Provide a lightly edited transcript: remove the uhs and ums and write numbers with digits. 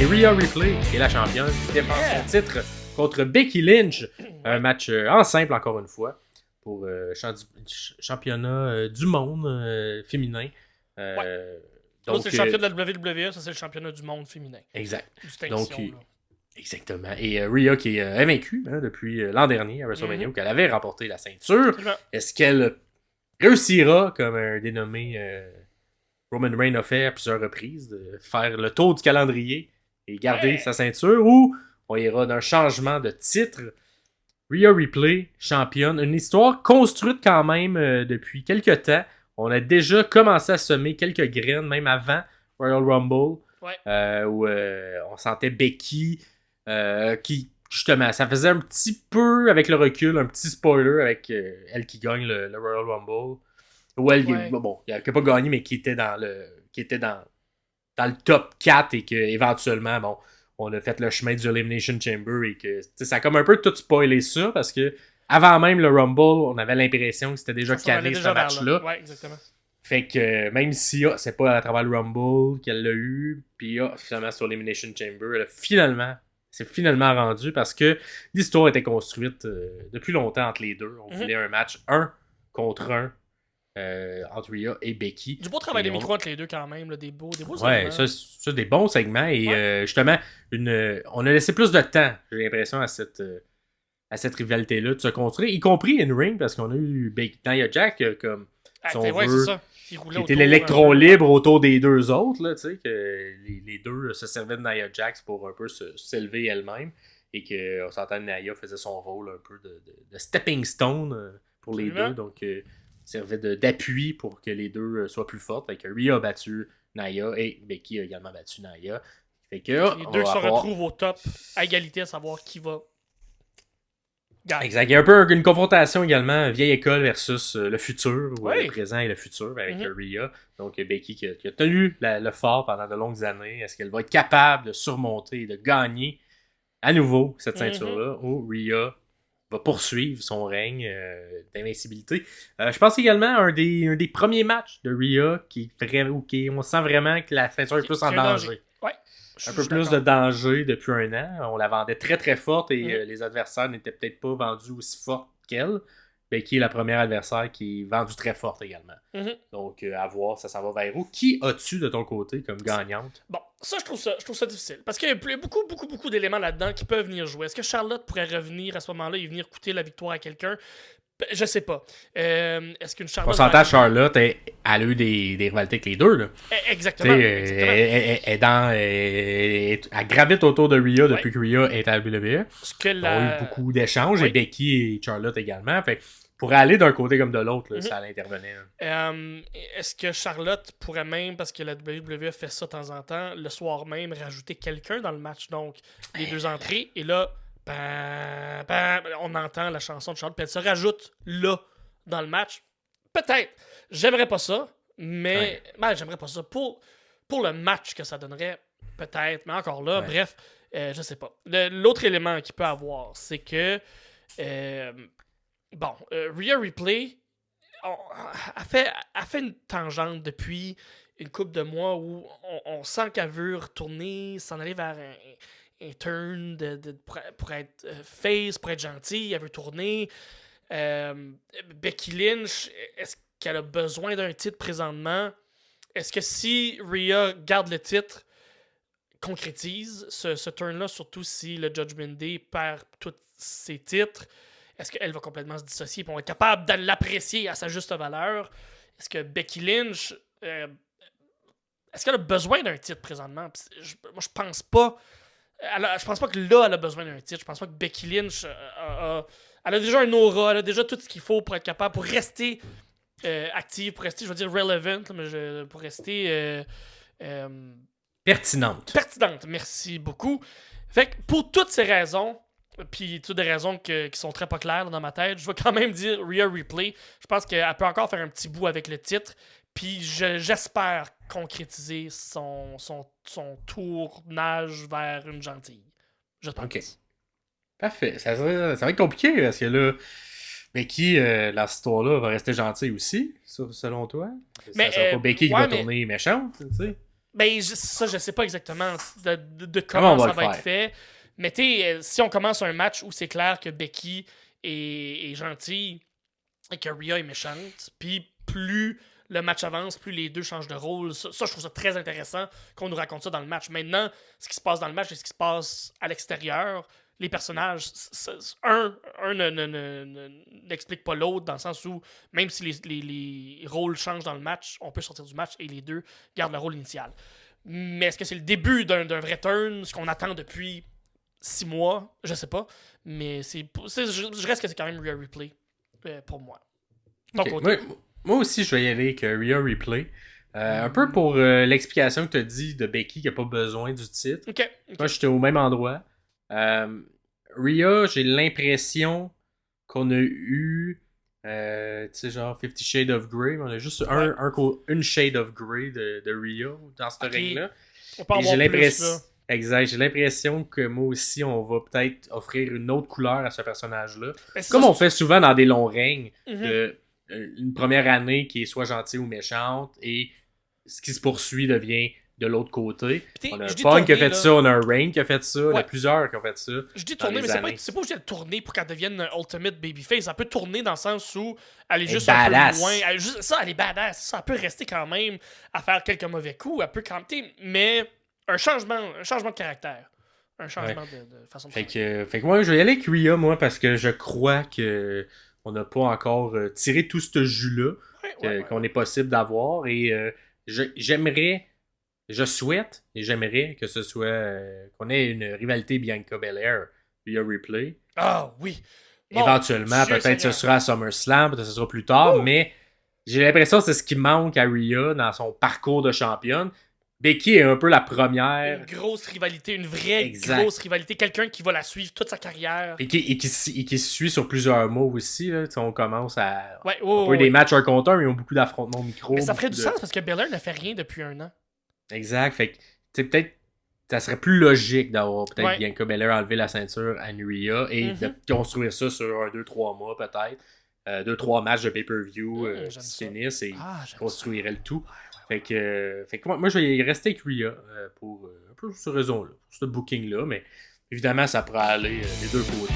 Et Rhea Ripley, qui est la championne, qui défend son titre contre Becky Lynch. Un match en simple, encore une fois, pour championnat du monde féminin. Donc, c'est le championnat de la WWE, ça c'est le championnat du monde féminin. Exact. Distinction, donc, exactement. Et Rhea qui est invaincue depuis l'an dernier à WrestleMania, où elle avait remporté la ceinture. Est-ce qu'elle réussira, comme un dénommé Roman Reigns a fait à plusieurs reprises, de faire le tour du calendrier et garder sa ceinture, ou on ira d'un changement de titre? Rhea Ripley, championne, une histoire construite quand même depuis quelques temps. On a déjà commencé à semer quelques graines, même avant Royal Rumble, où on sentait Becky qui, justement, ça faisait un petit peu, avec le recul, un petit spoiler avec elle qui gagne le Royal Rumble. Ou elle, bon, qui n'a pas gagné, mais qui était dans le top 4 et qu'éventuellement, bon, on a fait le chemin du Elimination Chamber et que ça a comme un peu tout spoilé ça parce que avant même le Rumble, on avait l'impression que c'était déjà calé ce match-là. Ouais, exactement. Fait que même si c'est pas à travers le Rumble qu'elle l'a eu, puis finalement sur Elimination Chamber, c'est finalement rendu parce que l'histoire était construite depuis longtemps entre les deux. On voulait un match 1 contre 1 entre Rhea et Becky. Du beau travail des micros entre les deux quand même, là, des beaux segments. Ouais, ça des bons segments et justement, on a laissé plus de temps, j'ai l'impression, à cette rivalité-là de se construire, y compris in-ring, parce qu'on a eu Nia Jax comme c'est ça. Qui était l'électron libre autour des deux autres, là, tu sais, que les deux se servaient de Nia Jax pour un peu s'élever elle-même, et qu'on s'entend que Nia faisait son rôle un peu de stepping stone pour les deux, donc servait d'appui pour que les deux soient plus fortes. Fait que Rhea a battu Nia et Becky a également battu Nia. Fait que les deux se retrouvent au top à égalité, à savoir qui va gagner. Exact. Il y a un peu une confrontation également, vieille école versus le futur, ou le présent et le futur avec Rhea. Donc Becky qui a tenu le fort pendant de longues années. Est-ce qu'elle va être capable de surmonter et de gagner à nouveau cette ceinture-là, ou Rhea va poursuivre son règne d'invincibilité? Je pense également un des premiers matchs de Rhea on sent vraiment que la ceinture est plus en danger. Un peu plus de danger depuis un an. On la vendait très très forte et les adversaires n'étaient peut-être pas vendus aussi fortes qu'elle. Becky est la première adversaire qui est vendue très forte également. Donc à voir, ça s'en va vers où. Qui as-tu de ton côté comme gagnante? Bon, ça je trouve ça difficile. Parce qu'il y a beaucoup d'éléments là-dedans qui peuvent venir jouer. Est-ce que Charlotte pourrait revenir à ce moment-là et venir coûter la victoire à quelqu'un? Je sais pas. Est-ce qu'une Charlotte... On s'entend, Charlotte, elle a eu des rivalités avec les deux, là. Exactement. Elle gravite autour de Rhea depuis que Rhea est à la WWE. On a eu beaucoup d'échanges, et Becky et Charlotte également. Fait pour aller d'un côté comme de l'autre, ça allait intervenir. Est-ce que Charlotte pourrait même, parce que la WWE fait ça de temps en temps, le soir même, rajouter quelqu'un dans le match, donc les deux entrées, et là... on entend la chanson de Charlotte, puis elle se rajoute là dans le match. Peut-être. J'aimerais pas ça, mais j'aimerais pas ça. Pour le match que ça donnerait, peut-être. Mais encore là, bref, je sais pas. L'autre élément qu'il peut avoir, c'est que Rhea Ripley a fait une tangente depuis une couple de mois où on sent qu'elle veut retourner, s'en aller vers un turn pour être face, pour être gentil, elle veut tourner. Becky Lynch, est-ce qu'elle a besoin d'un titre présentement? Est-ce que si Rhea garde le titre, concrétise ce turn-là, surtout si le Judgment Day perd tous ses titres, est-ce qu'elle va complètement se dissocier et on va être capable de l'apprécier à sa juste valeur? Est-ce que Becky Lynch... est-ce qu'elle a besoin d'un titre présentement? Moi, je pense pas... je pense pas que là, elle a besoin d'un titre. Je pense pas que Becky Lynch elle a déjà un aura, elle a déjà tout ce qu'il faut pour être capable, pour rester active, pour rester, je veux dire, relevant, mais pour rester... pertinente. Pertinente, merci beaucoup. Fait que pour toutes ces raisons, puis toutes des raisons qui sont très pas claires dans ma tête, je vais quand même dire Rhea Ripley. Je pense qu'elle peut encore faire un petit bout avec le titre. Puis j'espère concrétiser son tournage vers une gentille. Je pense. OK. Parfait. Ça va être compliqué parce que là, Becky, dans cette histoire-là, va rester gentille aussi, selon toi. Mais, ça sera pas Becky qui va tourner méchante, tu sais. Ben, je sais pas exactement de comment ça va être fait. Mais si on commence un match où c'est clair que Becky est gentille et que Rhea est méchante, puis plus le match avance, plus les deux changent de rôle. Ça, je trouve ça très intéressant qu'on nous raconte ça dans le match. Maintenant, ce qui se passe dans le match et ce qui se passe à l'extérieur, les personnages, un n'explique pas l'autre, dans le sens où même si les rôles changent dans le match, on peut sortir du match et les deux gardent le rôle initial. Mais est-ce que c'est le début d'un vrai turn, ce qu'on attend depuis 6 mois? Je sais pas. Mais je reste que c'est quand même Rhea Ripley pour moi. Okay. Moi aussi, je vais y aller avec Rhea Ripley. Un peu pour l'explication que tu as dit de Becky qui n'a pas besoin du titre. Okay. Moi, j'étais au même endroit. Rhea, j'ai l'impression qu'on a eu, tu sais, genre 50 Shades of Grey, mais on a juste une Shade of Grey de Rhea dans ce ring-là. On peut en voir plus, là. Exact, j'ai l'impression que moi aussi, on va peut-être offrir une autre couleur à ce personnage-là. Comme on fait souvent dans des longs règnes, une première année qui est soit gentille ou méchante, et ce qui se poursuit devient de l'autre côté. On a Punk qui a fait ça, on a Reign qui a fait ça, il y a plusieurs qui ont fait ça. Je dis tourner, mais c'est pas obligé de tourner pour qu'elle devienne un ultimate babyface. Ça peut tourner dans le sens où elle est juste un peu loin. Elle est badass. Ça peut rester quand même à faire quelques mauvais coups. Elle peut quand même, mais un changement de caractère. Un changement de façon de faire. Fait que moi, je vais y aller avec Rhea, moi, parce que je crois que on n'a pas encore tiré tout ce jus-là qu'on est possible d'avoir. Et je souhaite et j'aimerais que ce soit qu'on ait une rivalité Bianca Belair Rhea Ripley. Ah oui! Éventuellement, peut-être ce sera à SummerSlam, peut-être ce sera plus tard, mais j'ai l'impression que c'est ce qui manque à Rhea dans son parcours de championne. Becky est un peu la première. Une grosse rivalité, une vraie grosse rivalité. Quelqu'un qui va la suivre toute sa carrière. Et qui suit sur plusieurs mois aussi. Là. On commence à... on peut des matchs 1 contre 1, mais ils ont beaucoup d'affrontements au micro. Mais ça ferait du sens parce que Belair ne fait rien depuis 1 an. Exact. Fait que, peut-être, ça serait plus logique d'avoir peut-être Bianca Belair enlever la ceinture à Rhea et de construire ça sur 2-3 mois peut-être. 2-3 matchs de pay-per-view qui se finissent et construirait le tout. Fait que moi, je vais y rester avec Rhea pour un peu cette raison-là, pour ce booking-là, mais évidemment, ça pourrait aller des deux côtés.